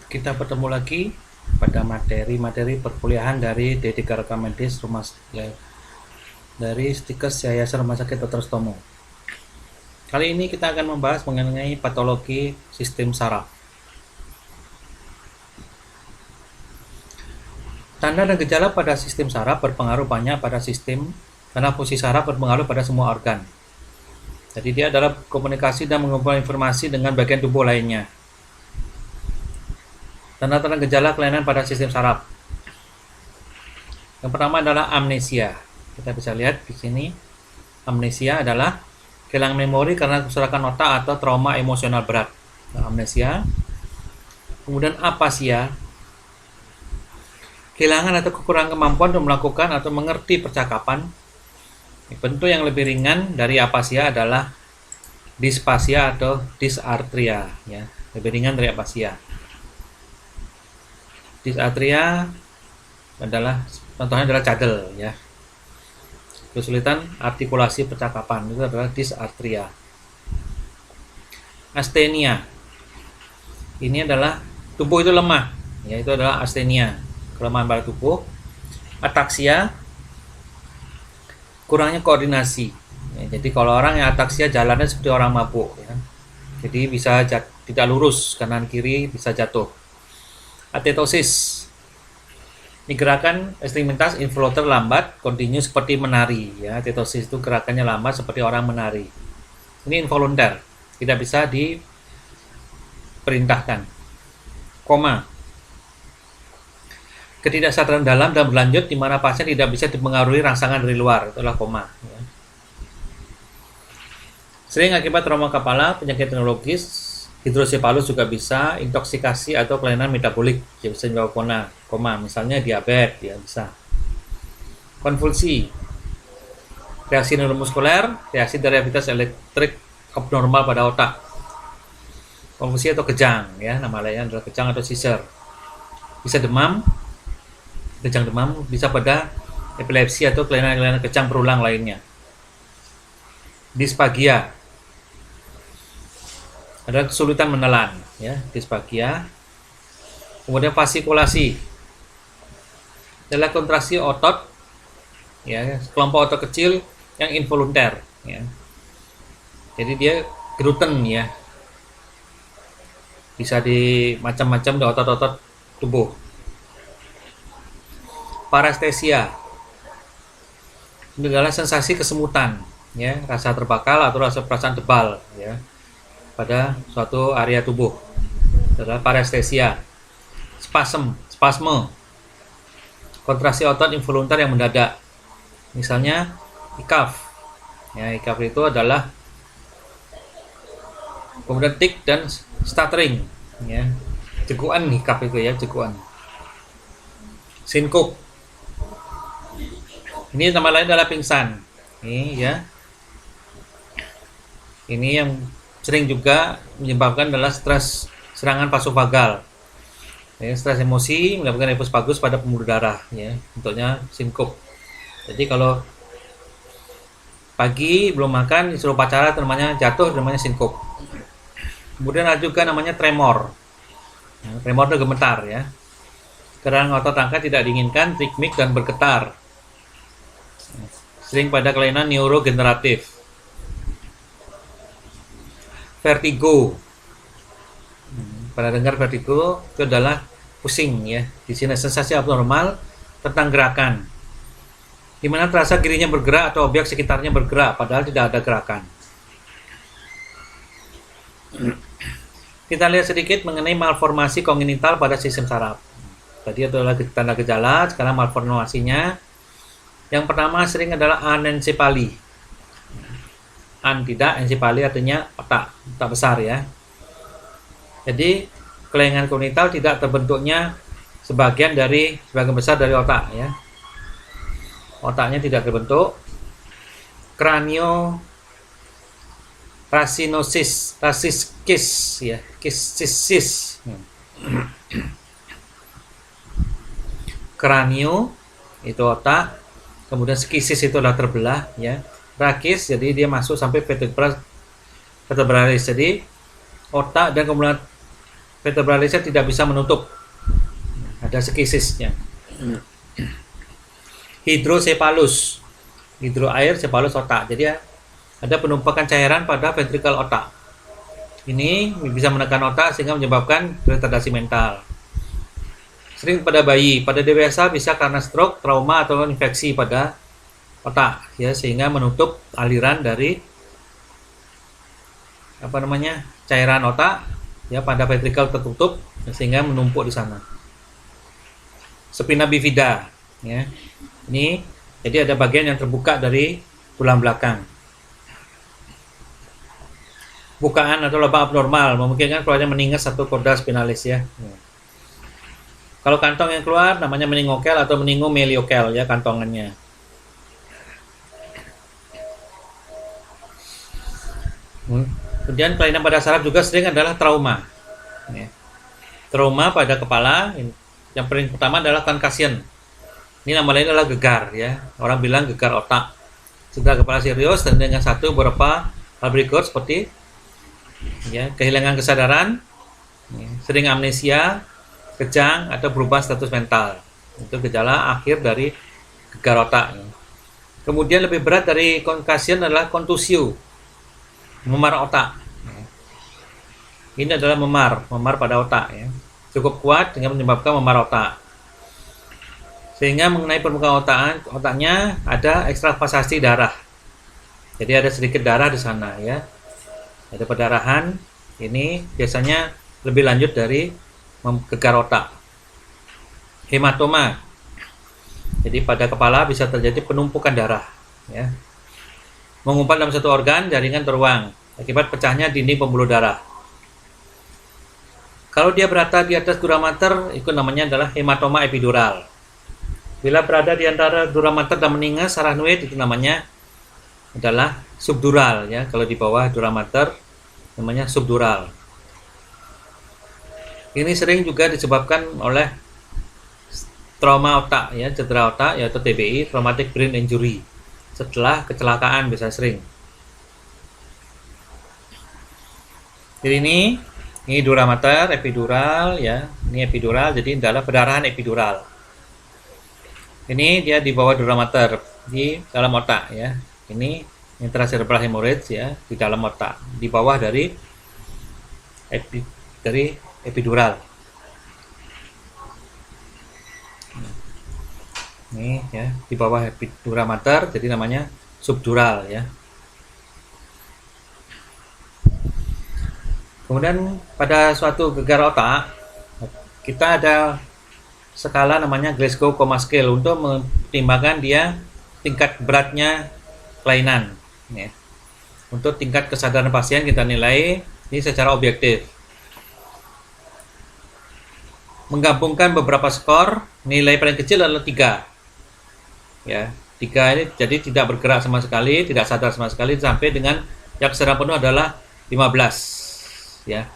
Kita bertemu lagi pada materi-materi perkuliahan dari D3 Rekamedis dari Stikes Yayasan Rumah Sakit Dr. Stomo. Kali ini kita akan membahas mengenai patologi sistem saraf. Tanda dan gejala pada sistem saraf berpengaruh banyak pada sistem karena fungsi saraf berpengaruh pada semua organ. Jadi dia adalah komunikasi dan mengumpulkan informasi dengan bagian tubuh lainnya. Tanda-tanda gejala kelainan pada sistem saraf. Yang pertama adalah amnesia. Kita bisa lihat di sini. Amnesia adalah kehilangan memori karena kerusakan otak atau trauma emosional berat. Amnesia. Kemudian apasia. Kehilangan atau kekurangan kemampuan untuk melakukan atau mengerti percakapan. Bentuk yang lebih ringan dari apasia adalah dispasia atau dysarthria, ya. Lebih ringan dari apasia. Dysarthria adalah contohnya adalah cadel, ya. Kesulitan artikulasi percakapan itu adalah dysarthria. Asthenia. Ini adalah tubuh itu lemah, ya, itu adalah asthenia, kelemahan pada tubuh. Ataksia, kurangnya koordinasi. Ya, jadi kalau orang yang ataksia jalannya seperti orang mabuk, ya. Jadi bisa tidak lurus, kanan kiri bisa jatuh. Atetosis. Ini gerakan ekstremitas involuntary lambat, kontinu seperti menari, ya. Atetosis itu gerakannya lambat seperti orang menari. Ini involunter, tidak bisa diperintahkan. Koma. Ketidaksadaran dalam dan berlanjut di mana pasien tidak bisa dipengaruhi rangsangan dari luar, itulah koma, ya. Sering akibat trauma kepala, penyakit neurologis, hidrosefalus juga bisa, intoksikasi atau kelainan metabolik yang bisa menyebabkan koma, misalnya diabetes, ya bisa. Konvulsi, reaksi neuromuskuler, reaksi dari aktivitas elektrik abnormal pada otak. Konvulsi atau kejang, ya, nama lainnya adalah kejang atau seizure. Bisa demam, kejang demam, bisa pada epilepsi atau kelainan-kelainan kejang berulang lainnya. Disfagia adalah kesulitan menelan, ya, disfagia. Kemudian fasikulasi adalah kontraksi otot, ya, kelompok otot kecil yang involunter, ya. Jadi dia gluten, ya, bisa di macam-macam di otot-otot tubuh. Parestesia ini adalah sensasi kesemutan, ya, rasa terbakal atau rasa perasaan tebal, ya, pada suatu area tubuh, adalah parestesia. Spasme, kontraksi otot involunter yang mendadak, misalnya ikaf, ya, ikaf itu adalah. Kemudian tik dan stuttering, ya, jekuan ikaf itu, ya, jekuan. Sinkop, ini nama lain adalah pingsan, ini, ya, ini yang sering juga menyebabkan adalah stres serangan vasovagal, ya, stres emosi menyebabkan hipospagus pada pembuluh darah, ya, bentuknya sinkop. Jadi kalau pagi belum makan disuruh pacara namanya jatuh, namanya sinkop. Kemudian ada juga namanya tremor, ya, tremor itu gemetar, ya, gerakan otot rangka tidak diinginkan, ritmik dan bergetar, sering pada kelainan neurogeneratif. Vertigo, pada dengar vertigo itu adalah pusing, ya, di sini sensasi abnormal tentang gerakan, di mana terasa dirinya bergerak atau objek sekitarnya bergerak padahal tidak ada gerakan. Kita lihat sedikit mengenai malformasi kongenital pada sistem saraf. Tadi adalah tanda gejala, sekarang malformasinya. Yang pertama sering adalah anencefali. Tidak, ensefali artinya otak besar, ya. Jadi kelainan kognital tidak terbentuknya sebagian besar dari otak, ya. Otaknya tidak terbentuk. Kranio racinosis, ya, kisis. Kranio itu otak, kemudian skisis itu adalah terbelah, ya. Rakis, jadi dia masuk sampai vertebralis. Jadi otak dan kemudian vertebralisnya tidak bisa menutup, ada skisisnya. Hidrosepalus, hidro air, cephalus otak. Jadi ya, ada penumpukan cairan pada ventrikel otak. Ini bisa menekan otak sehingga menyebabkan retardasi mental. Sering pada bayi, pada dewasa bisa karena stroke, trauma atau infeksi pada otak, ya, sehingga menutup aliran dari cairan otak, ya, pada ventrikel tertutup sehingga menumpuk di sana. Spina bifida, ya. Ini jadi ada bagian yang terbuka dari tulang belakang. Bukaan atau lubang abnormal memungkinkan keluarnya meninges atau korda spinalis, ya. Kalau kantong yang keluar namanya meningokel atau meningomeliokel, ya, kantongannya. Kemudian kelainan pada saraf juga sering adalah trauma. Ya. Trauma pada kepala, yang paling pertama adalah concussion. Ini nama lain adalah gegar, ya. Orang bilang gegar otak. Cedera kepala serius dan dengan beberapa hal berikut seperti, ya, kehilangan kesadaran, ya, sering amnesia, kejang atau berubah status mental. Itu gejala akhir dari gegar otak. Ya. Kemudian lebih berat dari concussion adalah kontusio, memar otak. Ya. Ini adalah memar pada otak, ya. Cukup kuat dengan menyebabkan memar otak. Sehingga mengenai permukaan otaknya ada ekstravasasi darah. Jadi ada sedikit darah di sana, ya. Ada perdarahan. Ini biasanya lebih lanjut dari gegar otak. Hematoma. Jadi pada kepala bisa terjadi penumpukan darah, ya. Mengumpal dalam satu organ, jaringan teruang akibat pecahnya dinding pembuluh darah. Kalau dia berada di atas dura mater, itu namanya adalah hematoma epidural. Bila berada di antara dura mater dan meninges arachnoid, itu namanya adalah subdural, ya. Kalau di bawah dura mater namanya subdural. Ini sering juga disebabkan oleh trauma otak, ya, cedera otak, yaitu TBI, traumatic brain injury, setelah kecelakaan bisa sering. Jadi ini dura mater, epidural, ya. Ini epidural, jadi adalah perdarahan epidural. Ini dia di bawah dura mater, di dalam otak, ya. Ini intracerebral hemorrhage, ya, di dalam otak, di bawah dari epidural. Ini, ya, di bawah dura mater, jadi namanya subdural, ya. Kemudian pada suatu gegar otak, kita ada skala namanya Glasgow Coma Scale untuk mempertimbangkan dia tingkat beratnya kelainan, ya. Untuk tingkat kesadaran pasien kita nilai ini secara objektif. Menggabungkan beberapa skor, nilai paling kecil adalah 3. Ya, 3 ini jadi tidak bergerak sama sekali, tidak sadar sama sekali, sampai dengan yang kesadaran penuh adalah 15, ya.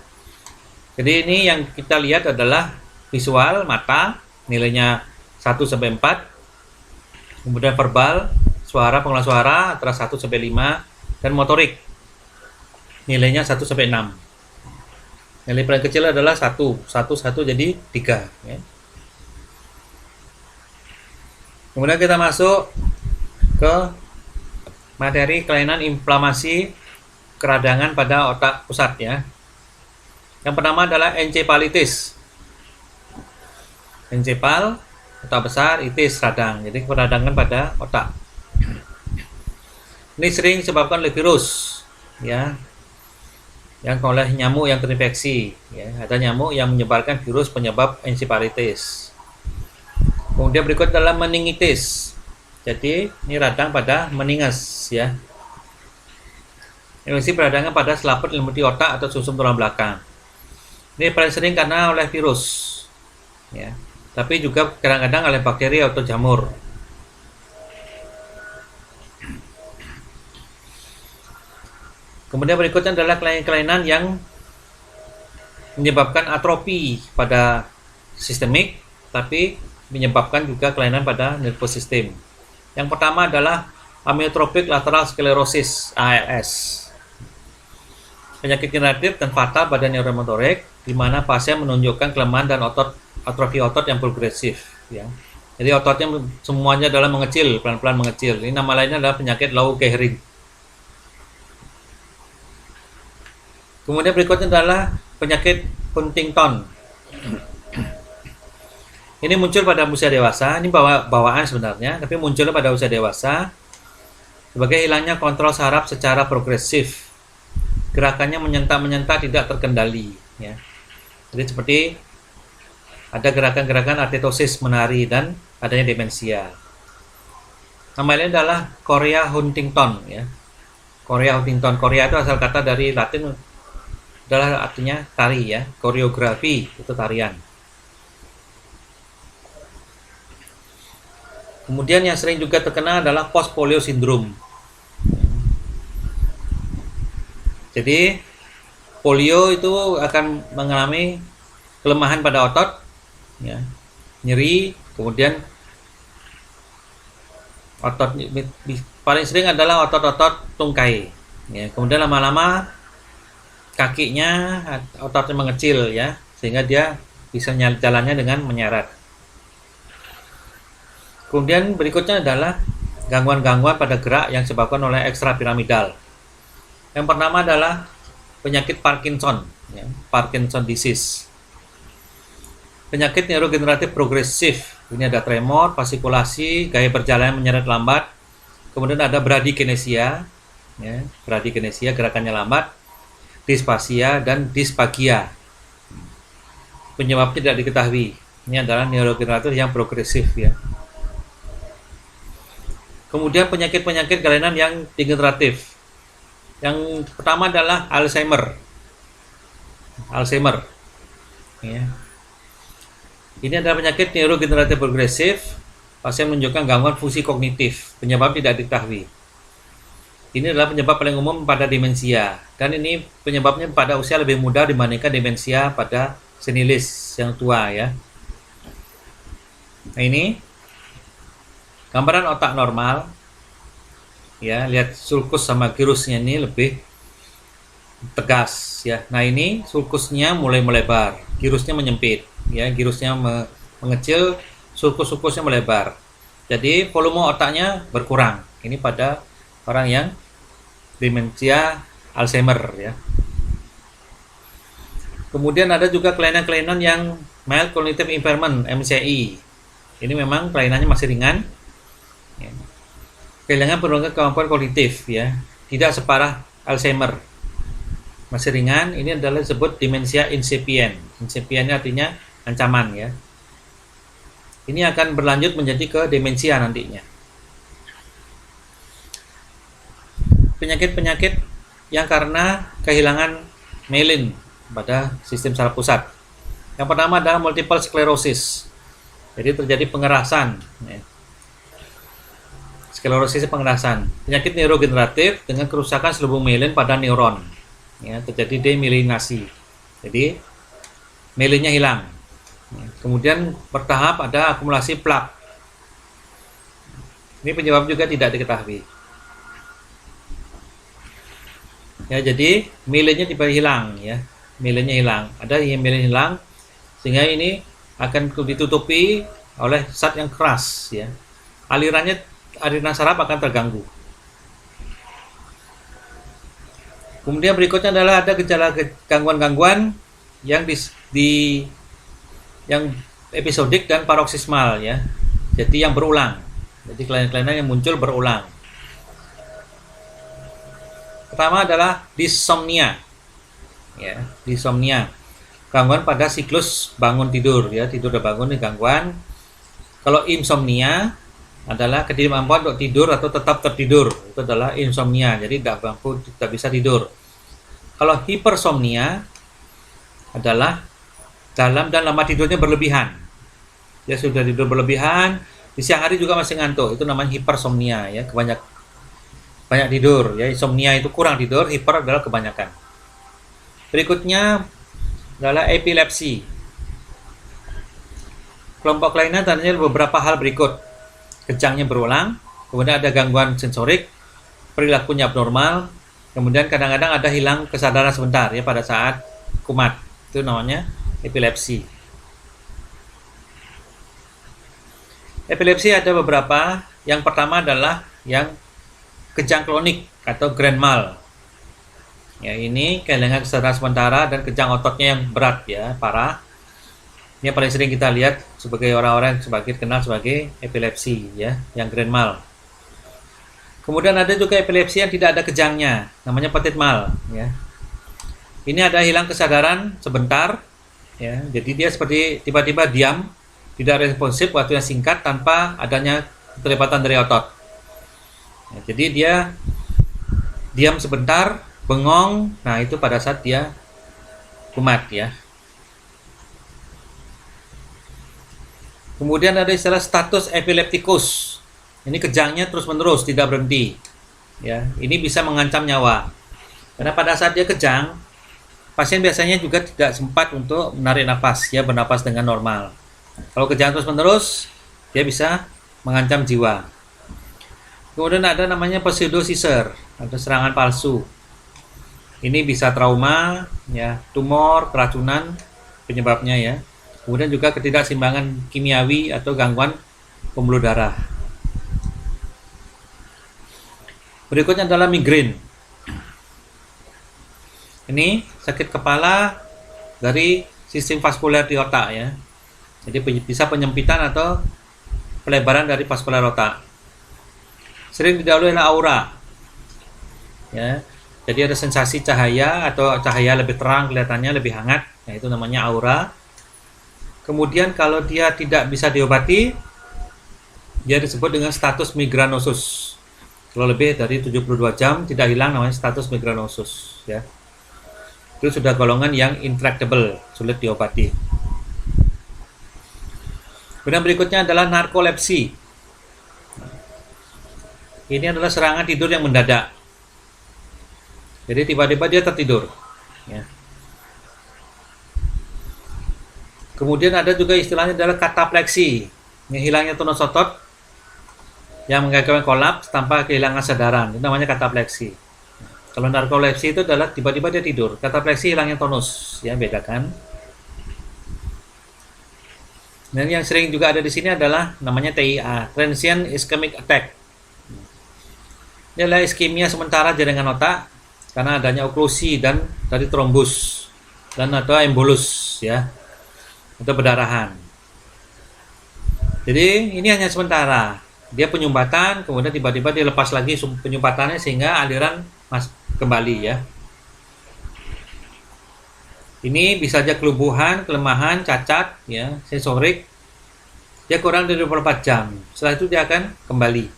Jadi ini yang kita lihat adalah visual mata, nilainya 1 sampai 4. Kemudian verbal, suara, pengelola suara antara 1 sampai 5, dan motorik nilainya 1 sampai 6. Nilai paling kecil adalah 1 jadi 3, ya. Kemudian kita masuk ke materi kelainan inflamasi keradangan pada otak pusat, ya. Yang pertama adalah encephalitis. Encephal, otak besar, itis, radang. Jadi peradangan pada otak. Ini sering disebabkan oleh virus, ya, yang oleh nyamuk yang terinfeksi, ya. Ada nyamuk yang menyebarkan virus penyebab encephalitis. Kemudian berikut adalah meningitis. Jadi ini radang pada meninges, ya. Infeksi peradangan pada selaput limuti otak atau sumsum tulang belakang. Ini paling sering karena oleh virus, ya. Tapi juga kadang-kadang oleh bakteri atau jamur. Kemudian berikutnya adalah kelainan yang menyebabkan atrofi pada sistemik, tapi menyebabkan juga kelainan pada nervous system. Yang pertama adalah amyotrophic lateral sclerosis (ALS). Penyakit generatif dan fatal pada neuromotorik. di mana pasien menunjukkan kelemahan dan atrofi otot yang progresif, ya. Jadi ototnya semuanya adalah mengecil, pelan-pelan mengecil. Ini nama lainnya adalah penyakit Lou Gehrig. Kemudian berikutnya adalah penyakit Huntington. Ini muncul pada usia dewasa. Ini bawaan sebenarnya, tapi munculnya pada usia dewasa sebagai hilangnya kontrol saraf secara progresif. Gerakannya menyentak-menyentak tidak terkendali, ya. Jadi seperti ada gerakan-gerakan arteriosis, menari, dan adanya demensia. Nama lain adalah chorea Huntington, ya. Chorea Huntington. Chorea itu asal kata dari Latin, adalah artinya tari, ya. Koreografi itu tarian. Kemudian yang sering juga terkena adalah post polio syndrome. Jadi polio itu akan mengalami kelemahan pada otot, ya, nyeri, kemudian otot paling sering adalah otot-otot tungkai, ya. Kemudian lama-lama kakinya ototnya mengecil, ya, sehingga dia bisa jalannya dengan menyeret. Kemudian berikutnya adalah gangguan-gangguan pada gerak yang disebabkan oleh ekstrapiramidal. Yang pertama adalah penyakit Parkinson, ya, Parkinson disease. Penyakit neurogeneratif progresif. Ini ada tremor, fasikulasi, gaya berjalan menyeret lambat. Kemudian ada bradykinesia, ya, bradykinesia gerakannya lambat, disfasia dan disfagia. Penyebabnya tidak diketahui. Ini adalah neurogeneratif yang progresif, ya. Kemudian penyakit-penyakit kelainan yang degeneratif. Yang pertama adalah Alzheimer. Ya. Ini adalah penyakit neurogeneratif progresif. Pasien menunjukkan gangguan fungsi kognitif. Penyebab tidak diketahui. Ini adalah penyebab paling umum pada demensia. Dan ini penyebabnya pada usia lebih muda dibandingkan demensia pada senilis yang tua, ya. Nah, ini gambaran otak normal, ya. Lihat sulcus sama gyrusnya ini lebih tegas, ya. Nah, ini sulcusnya mulai melebar, gyrusnya menyempit, ya. Gyrusnya mengecil, sulcus-sulcusnya melebar. Jadi volume otaknya berkurang. Ini pada orang yang demensia Alzheimer, ya. Kemudian ada juga kelainan-kelainan yang mild cognitive impairment, MCI. Ini memang kelainannya masih ringan. Ya. Kehilangan penurunan kemampuan kognitif, ya, tidak separah Alzheimer, masih ringan. Ini adalah disebut demensia incipient. Incipient artinya ancaman, ya. Ini akan berlanjut menjadi ke demensia nantinya. Penyakit-penyakit yang karena kehilangan myelin pada sistem saraf pusat. Yang pertama adalah multiple sclerosis. Jadi terjadi pengerasan, ya. Sklerosis pengerasan, penyakit neurogeneratif dengan kerusakan selubung myelin pada neuron, ya, terjadi demyelinasi. Jadi myelinnya hilang. Ya. Kemudian bertahap ada akumulasi plak. Ini penyebab juga tidak diketahui. Ya, jadi myelinnya tiba hilang, ya. Myelinnya hilang. Ada yang myelin hilang sehingga ini akan ditutupi oleh zat yang keras, ya. Aliran saraf akan terganggu. Kemudian berikutnya adalah ada gejala gangguan-gangguan yang yang episodik dan paroksismal, ya. Jadi yang berulang. Jadi kelainan-kelainan yang muncul berulang. Pertama adalah dysomnia. Ya, dysomnia. Gangguan pada siklus bangun tidur, ya. Tidur dan bangun ini gangguan. Kalau insomnia adalah ketidakmampuan untuk tidur atau tetap tertidur, itu adalah insomnia. Jadi tidak bisa tidur. Kalau hipersomnia adalah dalam dan lama tidurnya berlebihan. Ya, sudah tidur berlebihan, di siang hari juga masih ngantuk, itu namanya hipersomnia, ya. Banyak tidur, ya. Insomnia itu kurang tidur, hiper adalah kebanyakan. Berikutnya adalah epilepsi. Kelompok kelainan tandanya beberapa hal berikut. Kejangnya berulang, kemudian ada gangguan sensorik, perilakunya abnormal, kemudian kadang-kadang ada hilang kesadaran sebentar, ya, pada saat kumat. Itu namanya epilepsi. Epilepsi ada beberapa. Yang pertama adalah yang kejang klonik atau grand mal. Ya, ini kehilangan kesadaran sementara dan kejang ototnya yang berat ya, parah. Ini yang paling sering kita lihat sebagai orang-orang sebagai kenal sebagai epilepsi ya, yang grand mal. Kemudian ada juga epilepsi yang tidak ada kejangnya, namanya petit mal ya. Ini ada hilang kesadaran sebentar ya. Jadi dia seperti tiba-tiba diam, tidak responsif, waktunya singkat tanpa adanya keterlibatan dari otot. Ya, jadi dia diam sebentar, bengong. Nah, itu pada saat dia kumat ya. Kemudian ada istilah status epileptikus. Ini kejangnya terus-menerus, tidak berhenti. Ya, ini bisa mengancam nyawa. Karena pada saat dia kejang, pasien biasanya juga tidak sempat untuk menarik nafas, ya, bernapas dengan normal. Kalau kejang terus-menerus, dia bisa mengancam jiwa. Kemudian ada namanya pseudo seizure, atau serangan palsu. Ini bisa trauma, ya, tumor, keracunan penyebabnya ya. Kemudian juga ketidakseimbangan kimiawi atau gangguan pembuluh darah. Berikutnya adalah migrain. Ini sakit kepala dari sistem vaskuler di otak ya. Jadi bisa penyempitan atau pelebaran dari vaskuler otak. Sering didahului oleh aura. Ya. Jadi ada sensasi cahaya atau cahaya lebih terang kelihatannya lebih hangat. Nah, itu namanya aura. Kemudian kalau dia tidak bisa diobati, dia disebut dengan status migranosus. Kalau lebih dari 72 jam tidak hilang namanya status migranosus ya. Itu sudah golongan yang intractable, sulit diobati. Kemudian berikutnya adalah narkolepsi. Ini adalah serangan tidur yang mendadak. Jadi tiba-tiba dia tertidur ya. Kemudian ada juga istilahnya adalah katapleksi, yang hilangnya tonus otot yang mengakibatkan kolaps tanpa kehilangan kesadaran. Itu namanya katapleksi. Kalau narkolepsi itu adalah tiba-tiba dia tidur. Katapleksi hilangnya tonus, ya bedakan. Dan yang sering juga ada di sini adalah namanya TIA, transient ischemic attack. Ini adalah iskemia sementara jaringan otak karena adanya oklusi dan dari trombus dan atau embolus ya. Atau pendarahan. Jadi ini hanya sementara. Dia penyumbatan, kemudian tiba-tiba dia lepas lagi penyumbatannya sehingga aliran kembali ya. Ini bisa saja kelumpuhan, kelemahan, cacat, ya, sensorik. Dia kurang dari 24 jam. Setelah itu dia akan kembali.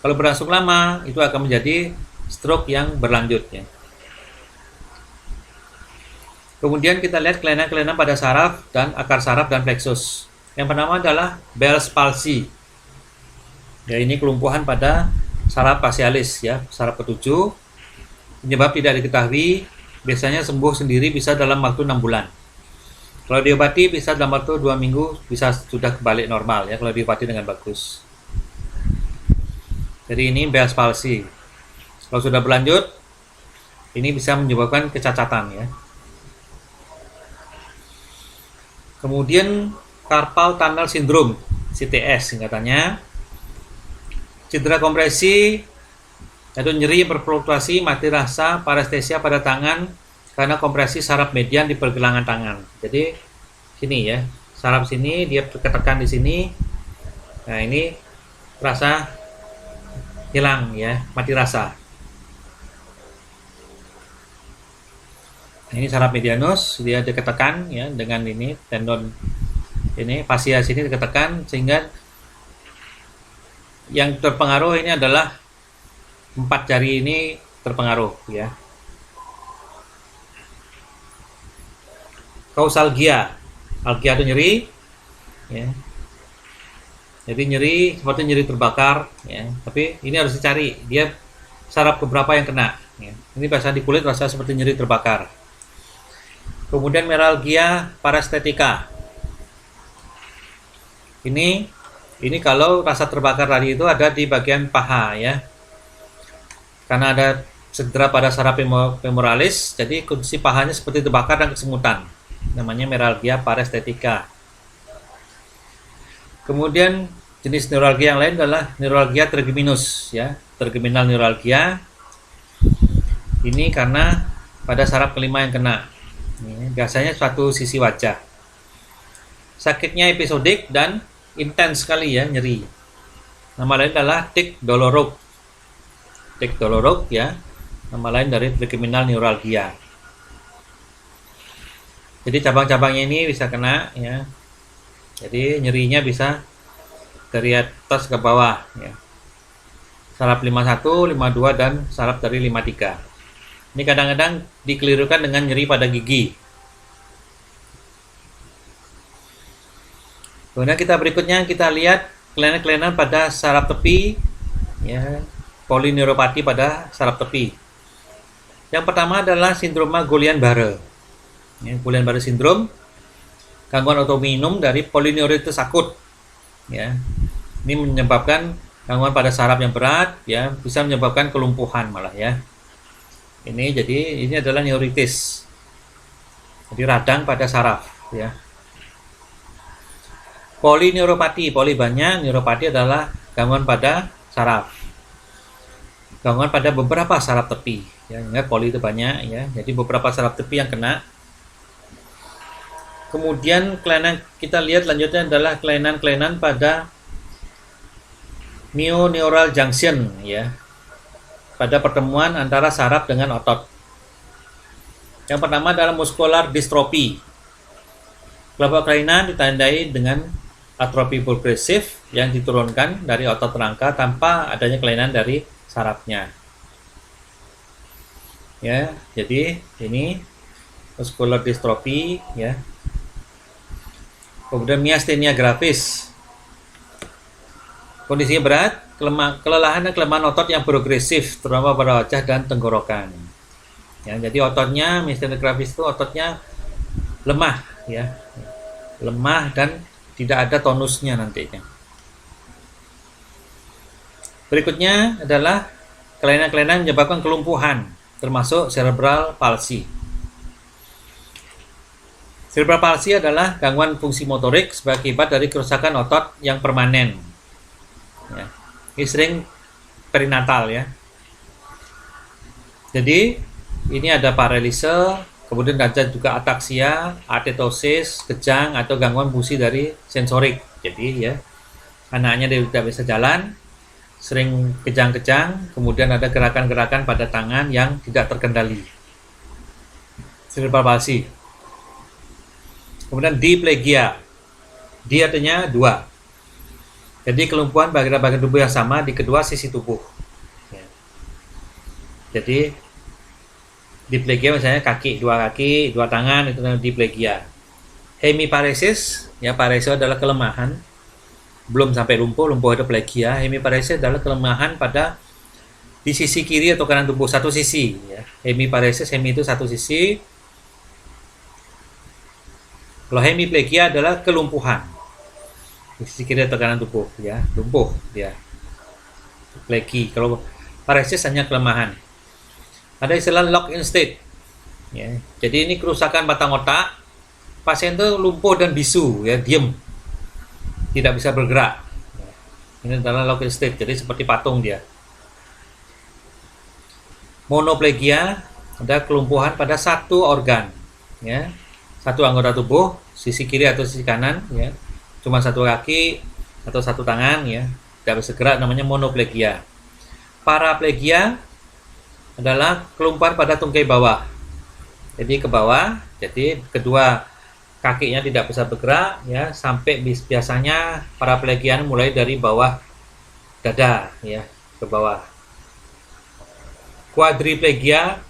Kalau berlangsung lama, itu akan menjadi stroke yang berlanjut ya. Kemudian kita lihat kelainan-kelainan pada saraf dan akar saraf dan plexus. Yang pertama adalah Bell's palsy. Ya, ini kelumpuhan pada saraf facialis ya, saraf ketujuh. Penyebab tidak diketahui, biasanya sembuh sendiri bisa dalam waktu 6 bulan. Kalau diobati bisa dalam waktu 2 minggu bisa sudah kembali normal ya kalau diobati dengan bagus. Jadi ini Bell's palsy. Kalau sudah berlanjut, ini bisa menyebabkan kecacatan ya. Kemudian carpal tunnel syndrome, CTS singkatannya. Cedera kompresi atau nyeri berfluktuasi, mati rasa, parestesia pada tangan karena kompresi saraf median di pergelangan tangan. Jadi sini ya, saraf sini dia ketekan di sini. Nah, ini rasa hilang ya, mati rasa. Ini saraf medianus, dia diketekan ya dengan ini tendon ini fascia sini diketekan sehingga yang terpengaruh ini adalah 4 jari ini terpengaruh ya. Kausalgia, algia itu nyeri ya. Jadi nyeri seperti nyeri terbakar ya, tapi ini harus dicari dia saraf keberapa yang kena ya. Ini biasa di kulit rasa seperti nyeri terbakar. Kemudian meralgia parestetika. Ini kalau rasa terbakar tadi itu ada di bagian paha ya. Karena ada cedera pada saraf femoralis, jadi kondisi pahanya seperti terbakar dan kesemutan. namanya meralgia parestetika. Kemudian jenis neuralgia yang lain adalah neuralgia trigeminus, ya, trigeminal neuralgia. Ini karena pada saraf kelima yang kena. Ini biasanya suatu sisi wajah. Sakitnya episodik dan intens sekali, ya, nyeri. Nama lain adalah tic dolorok. Tic dolorok, ya, nama lain dari trigeminal neuralgia. Jadi cabang-cabangnya ini bisa kena, ya. Jadi nyerinya bisa dari atas ke bawah, ya. Saraf 51, 52 dan saraf dari 53. Ini kadang-kadang dikelirukan dengan nyeri pada gigi. Kemudian berikutnya kita lihat kelainan-kelainan pada saraf tepi, ya, polineuropati pada saraf tepi. Yang pertama adalah sindroma Guillain-Barré. Ya, Guillain-Barré sindrom, gangguan autoimun dari polineuritis akut. Ya, ini menyebabkan gangguan pada saraf yang berat, ya, bisa menyebabkan kelumpuhan malah, ya. Ini adalah neuritis. Jadi radang pada saraf, ya. Polineuropati, poli banyak, neuropati adalah gangguan pada saraf. Gangguan pada beberapa saraf tepi, ya. Ingat poli itu banyak, ya. Jadi beberapa saraf tepi yang kena. Kemudian kelainan kita lihat lanjutnya adalah kelainan-kelainan pada myo-neural junction, ya, pada pertemuan antara saraf dengan otot. Yang pertama adalah muscular dystrophy. Kelompok kelainan ditandai dengan atrofi progresif yang diturunkan dari otot rangka tanpa adanya kelainan dari sarafnya. Ya, jadi ini muscular dystrophy, ya. Kemudian myasthenia gravis. Kondisinya berat, kelelahan dan kelemahan otot yang progresif, terutama pada wajah dan tenggorokan. Ya, jadi ototnya, myasthenia gravis itu ototnya lemah, ya, lemah dan tidak ada tonusnya nantinya. Berikutnya adalah kelainan-kelainan menyebabkan kelumpuhan, termasuk cerebral palsy. Cerebral palsy adalah gangguan fungsi motorik sebagai akibat dari kerusakan otot yang permanen. Ya. Ini sering perinatal, ya. Jadi ini ada paralise, kemudian ada juga ataksia, atetosis, kejang atau gangguan fungsi dari sensorik. Jadi, ya, anaknya dia tidak bisa jalan, sering kejang-kejang, kemudian ada gerakan-gerakan pada tangan yang tidak terkendali. Cerebral palsy. Kemudian diplegia. Di artinya dua. Jadi kelumpuhan bagian-bagian tubuh yang sama di kedua sisi tubuh. Ya. Jadi diplegia misalnya dua kaki, dua tangan, itu namanya diplegia. Hemiparesis, ya, paresis adalah kelemahan. Belum sampai lumpuh ada plegia. Hemiparesis adalah kelemahan pada di sisi kiri atau kanan tubuh, satu sisi, ya. Hemiparesis, hemi itu satu sisi. Kalau hemiplegia adalah kelumpuhan di sisi kiri atau kanan tubuh, ya, lumpuh dia. Plegi. Kalau paresis hanya kelemahan. Ada istilah lock-in state, ya. Jadi ini kerusakan batang otak. Pasien itu lumpuh dan bisu, ya, diam, tidak bisa bergerak. Ini adalah lock-in state. Jadi seperti patung dia. Monoplegia ada kelumpuhan pada satu organ, ya. Satu anggota tubuh, sisi kiri atau sisi kanan, ya, cuma satu kaki atau satu tangan, ya, tidak bisa gerak, namanya monoplegia. Paraplegia adalah kelumpuhan pada tungkai bawah, jadi ke bawah, jadi kedua kakinya tidak bisa bergerak, ya, sampai biasanya paraplegia mulai dari bawah dada, ya, ke bawah. Quadriplegia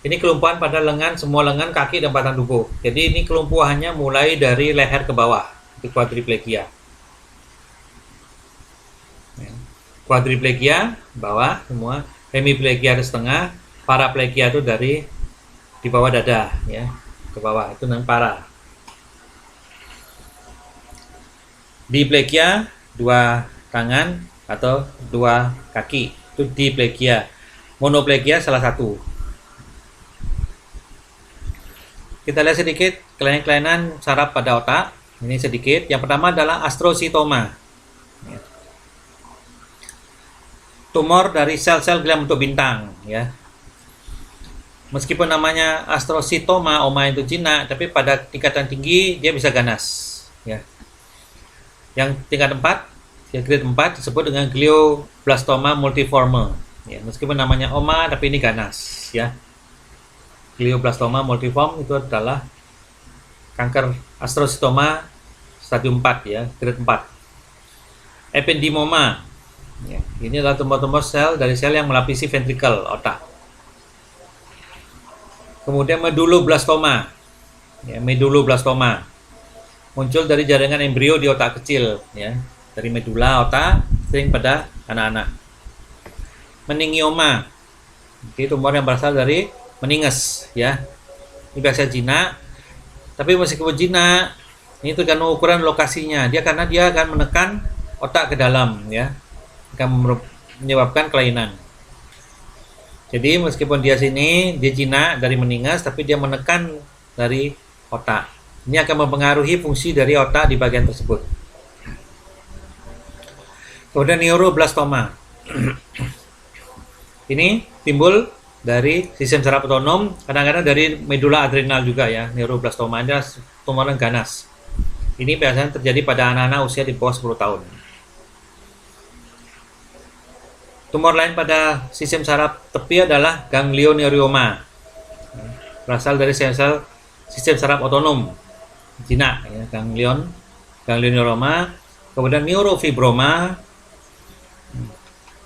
ini kelumpuhan pada lengan, semua lengan, kaki, dan batang tubuh. Jadi ini kelumpuhannya mulai dari leher ke bawah. Itu quadriplegia. Quadriplegia, bawah semua. Hemiplegia di setengah. Paraplegia itu dari di bawah dada, ya, ke bawah. Itu namanya para. Diplegia, dua tangan atau dua kaki. Itu diplegia. Monoplegia salah satu. Kita lihat sedikit kelainan-kelainan saraf pada otak. Ini sedikit. Yang pertama adalah astrositoma. Tumor dari sel-sel glial bentuk bintang, ya. Meskipun namanya astrositoma, oma itu jinak, tapi pada tingkatan tinggi dia bisa ganas, ya. Yang tingkat 4, grade 4 disebut dengan glioblastoma multiforme. Ya, meskipun namanya oma, tapi ini ganas, ya. Glioblastoma multiforme itu adalah kanker astrositoma stadium 4, ya, grade 4. Ependymoma, ya, ini adalah tumor-tumor sel dari sel yang melapisi ventrikel otak. Kemudian medulloblastoma, ya, medulloblastoma muncul dari jaringan embrio di otak kecil, ya, dari medula otak, sering pada anak-anak. Meningioma, ini tumor yang berasal dari meninges, ya, ini biasa jinak, tapi meskipun jinak, ini tergantung ukuran lokasinya, karena dia akan menekan otak ke dalam, ya, akan menyebabkan kelainan. Jadi meskipun dia jinak dari meninges, tapi dia menekan dari otak. Ini akan mempengaruhi fungsi dari otak di bagian tersebut. Kemudian neuroblastoma. Ini timbul dari sistem saraf otonom, kadang-kadang dari medula adrenal juga, ya. Neuroblastoma adalah tumor yang ganas. Ini biasanya terjadi pada anak-anak usia di bawah 10 tahun. Tumor lain pada sistem saraf tepi adalah ganglioneurioma, berasal dari sel-sel sistem saraf otonom jinak, ya, ganglioneurioma. Kemudian neurofibroma,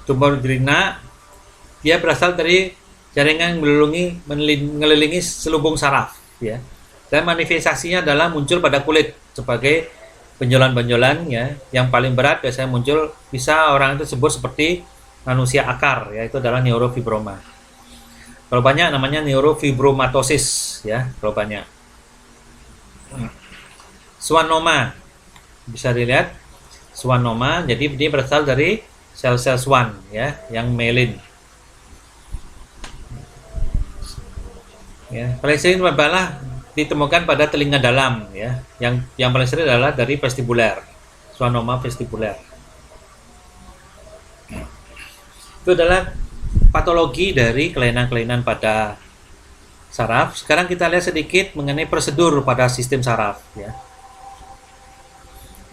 tumor jinak, dia berasal dari jaringan mengelilingi selubung saraf, ya, dan manifestasinya adalah muncul pada kulit sebagai benjolan-benjolan, ya, yang paling berat biasanya muncul, bisa orang itu sebut seperti manusia akar, ya, itu adalah neurofibroma. Kalau banyak namanya neurofibromatosis, ya, kalau banyak. Schwannoma, bisa dilihat schwannoma, jadi dia berasal dari sel-sel Schwann, ya, yang myelin. Ya, paling sering malah ditemukan pada telinga dalam, ya. Yang paling sering adalah dari vestibuler, schwannoma vestibuler. Itu adalah patologi dari kelainan-kelainan pada saraf. Sekarang kita lihat sedikit mengenai prosedur pada sistem saraf, ya.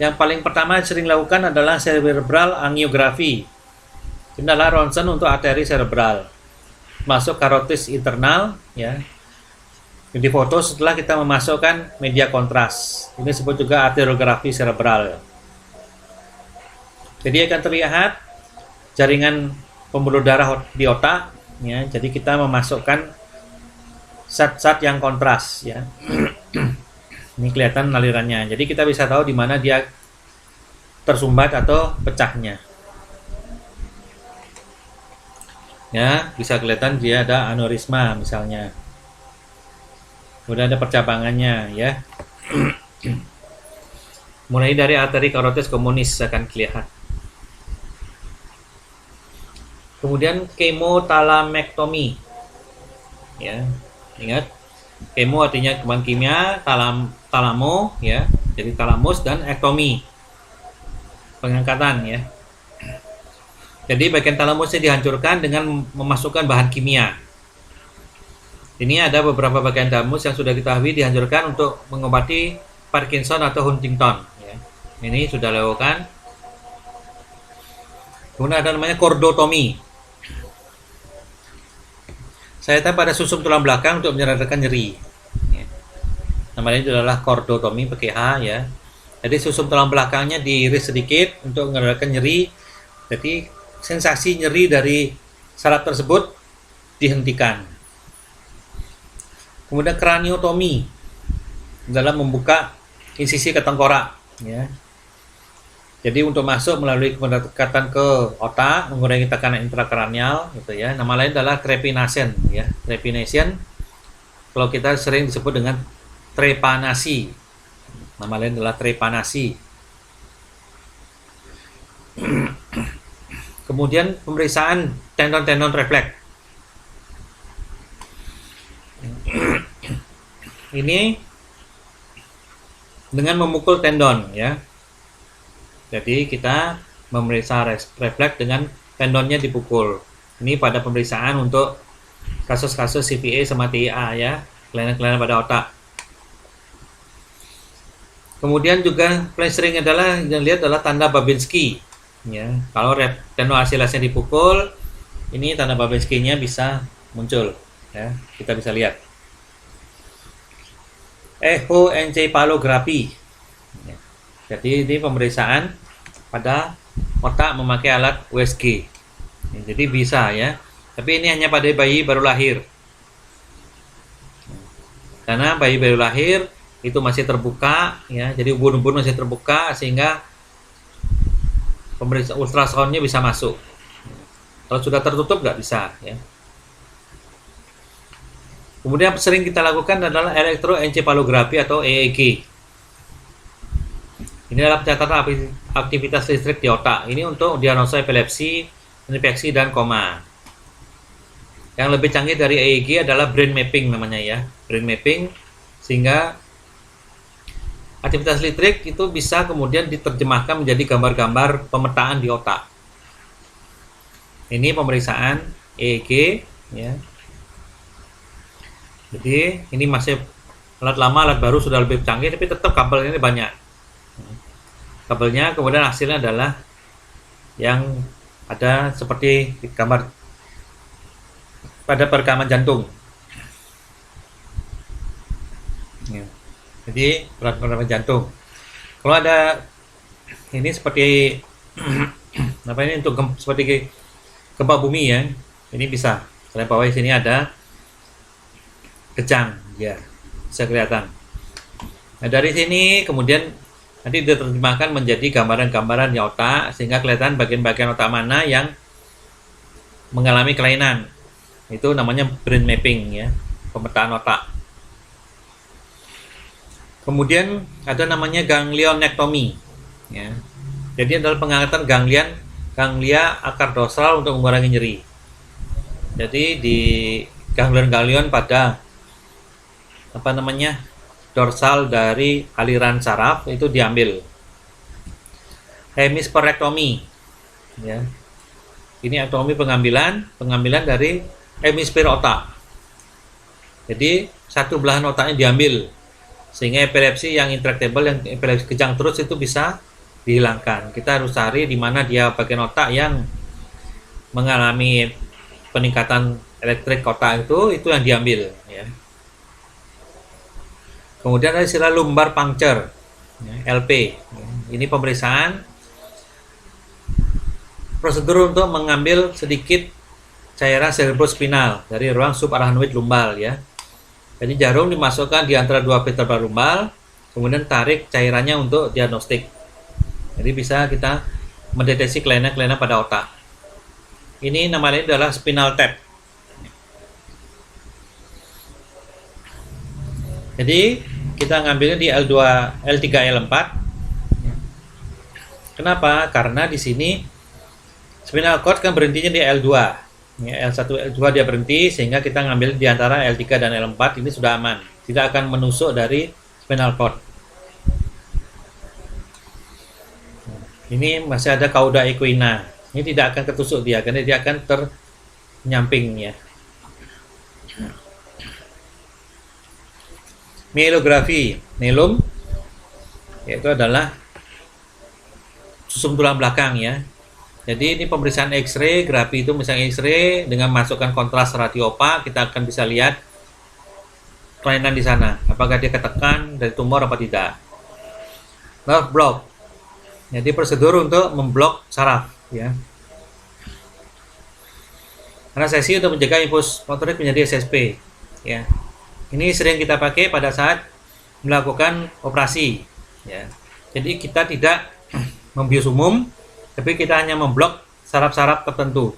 Yang paling pertama sering dilakukan adalah cerebral angiografi. Ini adalah ronsen untuk arteri cerebral, masuk karotis internal, ya. Di foto setelah kita memasukkan media kontras. Ini disebut juga arteriografi cerebral. Jadi akan terlihat jaringan pembuluh darah di otak, ya. Jadi kita memasukkan zat-zat yang kontras, ya. Ini kelihatan alirannya. Jadi kita bisa tahu di mana dia tersumbat atau pecahnya. Ya, bisa kelihatan dia ada aneurisma misalnya. Kemudian ada percabangannya, ya. Mulai dari arteri karotis komunis akan kelihatan. Kemudian kemotalamektomi, ya, ingat, kemo artinya kembang kimia, talamo, ya, jadi talamus, dan ektomi, pengangkatan, ya. Jadi bagian talamusnya dihancurkan dengan memasukkan bahan kimia. Ini ada beberapa bagian talamus yang sudah diketahui dihancurkan untuk mengobati Parkinson atau Huntington, ya. Ini sudah dilakukan. Kemudian ada namanya kordotomi. Saya pada susum tulang belakang untuk menyadarkan nyeri, ya. Namanya itu adalah kordotomi pakai H, ya. Jadi susum tulang belakangnya diiris sedikit untuk menyadarkan nyeri. Jadi sensasi nyeri dari saraf tersebut dihentikan. Kemudian kraniotomi adalah membuka insisi ke tengkorak, ya. Jadi untuk masuk melalui pendekatan ke otak, mengurangi tekanan intrakranial, gitu, ya. Nama lain adalah trepanation, ya. Trepanation, kalau kita sering disebut dengan trepanasi. Nama lain adalah trepanasi. Kemudian pemeriksaan tendon-tendon refleks. ini dengan memukul tendon ya. Jadi kita memeriksa refleks dengan tendonnya dipukul. Ini pada pemeriksaan untuk kasus-kasus CVA sama TIA ya, kelainan-kelainan pada otak. Kemudian juga paling sering adalah yang lihat adalah tanda Babinski ya. Kalau tendon asilasinya dipukul, ini tanda Babinski-nya bisa muncul ya, kita bisa lihat. Echoencephalografi. Jadi ini pemeriksaan pada otak memakai alat USG. Jadi bisa ya. Tapi ini hanya pada bayi baru lahir. Karena bayi baru lahir itu masih terbuka ya. Jadi ubun-ubun masih terbuka sehingga pemeriksaan ultrasoundnya bisa masuk. Kalau sudah tertutup nggak bisa ya. Kemudian sering kita lakukan adalah elektroencephalografi atau EEG. Ini adalah pencatatan aktivitas listrik di otak. Ini untuk diagnosa epilepsi, infeksi, dan koma. Yang lebih canggih dari EEG adalah brain mapping namanya ya. Brain mapping, sehingga aktivitas listrik itu bisa kemudian diterjemahkan menjadi gambar-gambar pemetaan di otak. Ini pemeriksaan EEG ya. Jadi ini masih alat lama, alat baru sudah lebih canggih, tapi tetap kabel ini banyak. Kabelnya kemudian hasilnya adalah yang ada seperti gambar pada perekaman jantung. Ya. Jadi perekaman jantung. Kalau ada ini seperti apa ini untuk seperti gempa bumi ya, ini bisa. Saya bawah di sini ada kejang ya, bisa kelihatan. Nah dari sini kemudian nanti diterjemahkan menjadi gambaran-gambaran di otak sehingga kelihatan bagian-bagian otak mana yang mengalami kelainan. Itu namanya brain mapping ya, pemetaan otak. Kemudian ada namanya ganglionektomi ya. Jadi adalah pengangkatan ganglia akar dorsal untuk mengurangi nyeri. Jadi di ganglion pada dorsal dari aliran saraf itu diambil. Hemisferektomi ya. Ini ektomi pengambilan dari hemisfer otak. Jadi satu belahan otaknya diambil sehingga epilepsi yang intractable, yang epilepsi kejang terus itu bisa dihilangkan. Kita harus cari di mana dia bagian otak yang mengalami peningkatan elektrik otak itu yang diambil ya. Kemudian ada istilah lumbar puncture ya, LP. Ini pemeriksaan prosedur untuk mengambil sedikit cairan cerebrospinal dari ruang subarachnoid lumbal ya. Jadi jarum dimasukkan di antara dua vertebra lumbal, kemudian tarik cairannya untuk diagnostik. Jadi bisa kita mendeteksi kelainan-kelainan pada otak. Ini nama lain adalah spinal tap. Jadi kita ngambilnya di L2, L3, L4. Kenapa? Karena di sini spinal cord kan berhentinya di L2. Ya, L1, L2 dia berhenti sehingga kita ngambil di antara L3 dan L4 ini sudah aman. Tidak akan menusuk dari spinal cord. Ini masih ada cauda equina. Ini tidak akan ketusuk dia karena dia akan ternyamping ya. Myelografi, myelom yaitu adalah susum tulang belakang ya. Jadi ini pemeriksaan X-ray, grafi itu misalnya X-ray dengan masukkan kontras radiopa, kita akan bisa lihat kelainan di sana, apakah dia ketekan dari tumor apa tidak. Nerve block, jadi prosedur untuk memblok saraf ya. Anestesi untuk mencegah impuls motorik menjadi SSP ya. Ini sering kita pakai pada saat melakukan operasi ya. Jadi kita tidak membius umum, tapi kita hanya memblok saraf-saraf tertentu.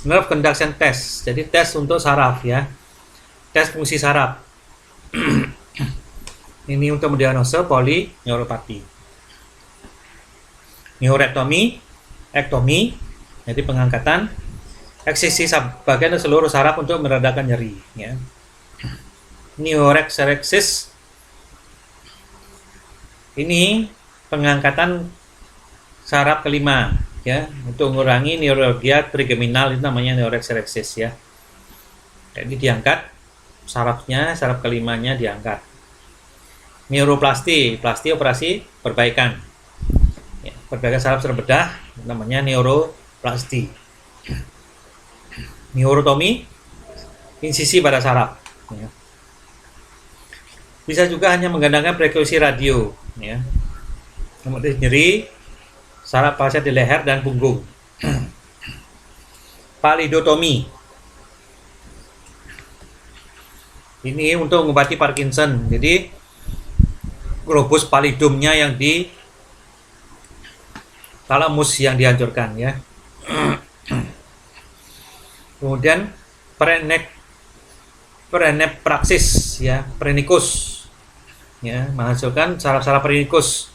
Nerve conduction test, jadi tes untuk saraf ya, tes fungsi saraf. Ini untuk mendiagnosa polineuropati. Neurektomi, ektomi, jadi pengangkatan eksisi bagian seluruh saraf untuk meredakan nyeri. Ya. Neorexerexis ini pengangkatan saraf kelima, ya, untuk mengurangi neuralgia trigeminal, itu namanya neorexerexis, ya. Jadi diangkat sarafnya, saraf kelimanya diangkat. Neuroplasti, plasti operasi perbaikan, ya, perbaikan saraf terbedah, namanya neuroplasti. Neurotomi, insisi pada saraf, ya. Bisa juga hanya menggandengkan frekuensi radio, ya. Kemudian nyeri saraf pasien di leher dan punggung. Palidotomi, ini untuk mengobati Parkinson. Jadi globus pallidumnya yang di talamus yang dihancurkan, ya. Kemudian prenepraksis, ya, prenikus, ya, menghasilkan saraf-saraf prenikus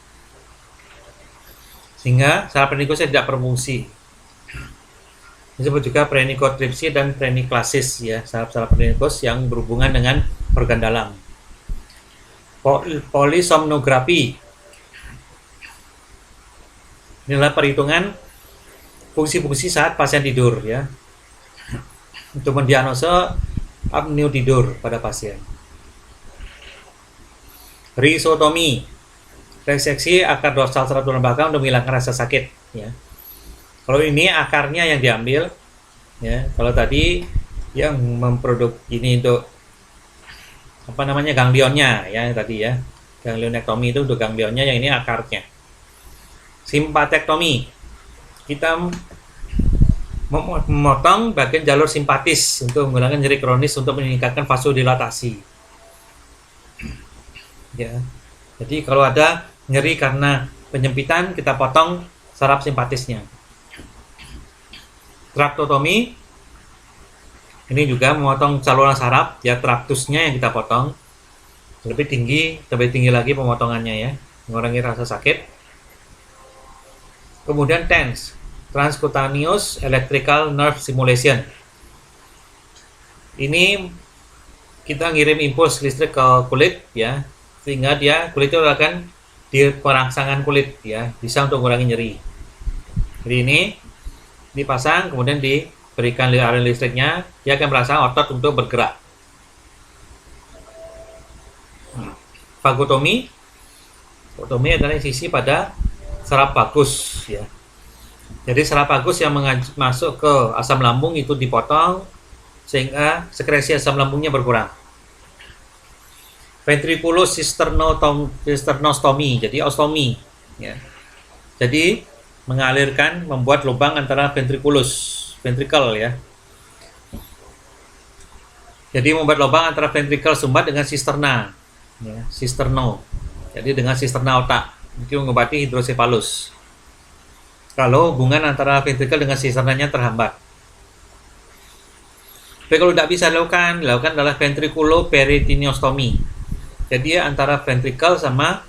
sehingga saraf prenikusnya tidak berfungsi. Disebut juga prenikotripsi dan preniklasis, ya, saraf-saraf prenikus yang berhubungan dengan organ dalam. Polisomnografi, inilah perhitungan fungsi-fungsi saat pasien tidur, ya, untuk mendiagnosa apnea tidur pada pasien. Rhizotomi, reseksi akar dorsal saraf tulang belakang untuk menghilangkan rasa sakit, ya. Kalau ini akarnya yang diambil, ya. Kalau tadi yang memproduk ini untuk ganglionnya, ya, tadi, ya. Ganglionektomi itu untuk ganglionnya, yang ini akarnya. Simpatektomi, kita memotong bagian jalur simpatis untuk menggunakan nyeri kronis untuk meningkatkan vasodilatasi, ya. Jadi kalau ada nyeri karena penyempitan, kita potong saraf simpatisnya. Traktotomi, ini juga memotong saluran saraf, ya, traktusnya yang kita potong. Lebih tinggi lagi pemotongannya, ya, mengurangi rasa sakit. Kemudian TENS, transcutaneous electrical nerve stimulation. Ini kita ngirim impuls listrik ke kulit, ya, sehingga kulit itu akan di perangsangan kulit, ya, bisa untuk mengurangi nyeri. Jadi ini dipasang, kemudian diberikan aliran listriknya, dia akan merangsang otot untuk bergerak. Vagotomi adalah sisi pada saraf vagus, ya. Jadi saraf vagus yang masuk ke asam lambung itu dipotong sehingga sekresi asam lambungnya berkurang. Ventriculocysternostomy, jadi ostomi, ya. Jadi membuat lubang antara ventricle, ya. Jadi membuat lubang antara ventricle sumbat dengan sisterna, ya, sisterno. Jadi dengan sisterna otak, itu mengobati hidrosefalus. Kalau hubungan antara ventricle dengan sisternanya terhambat. Tapi kalau tidak bisa dilakukan adalah ventriculoperitoneostomy. Jadi antara ventricle sama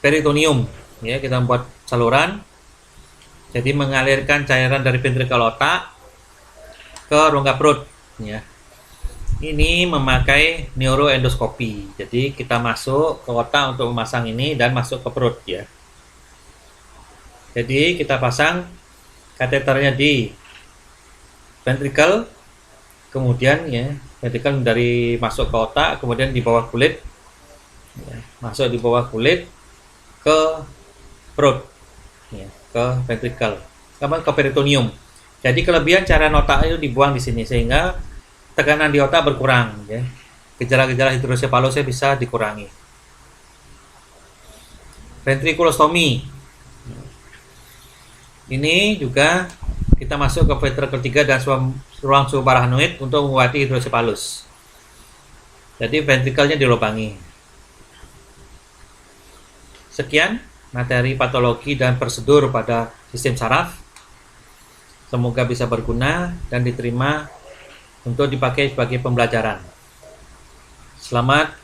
peritoneum, ya, kita membuat saluran. Jadi mengalirkan cairan dari ventricle otak ke rongga perut, ya. Ini memakai neuroendoskopi. Jadi kita masuk ke otak untuk memasang ini dan masuk ke perut, ya. Jadi kita pasang kateternya di ventricle, kemudian, ya, ventricle dari masuk ke otak, kemudian di bawah kulit, ya, masuk di bawah kulit ke perut, ya, ke ventricle, ke peritoneum. Jadi kelebihan cairan otak itu dibuang di sini sehingga tekanan di otak berkurang, ya. Gejala-gejala hidrosefalusnya bisa dikurangi. Ventriculostomy, ini juga kita masuk ke ventricle ketiga dan ruang subarachnoid untuk mengobati hidrosefalus. Jadi ventrikelnya dilubangi. Sekian materi patologi dan prosedur pada sistem saraf. Semoga bisa berguna dan diterima untuk dipakai sebagai pembelajaran. Selamat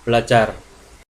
belajar.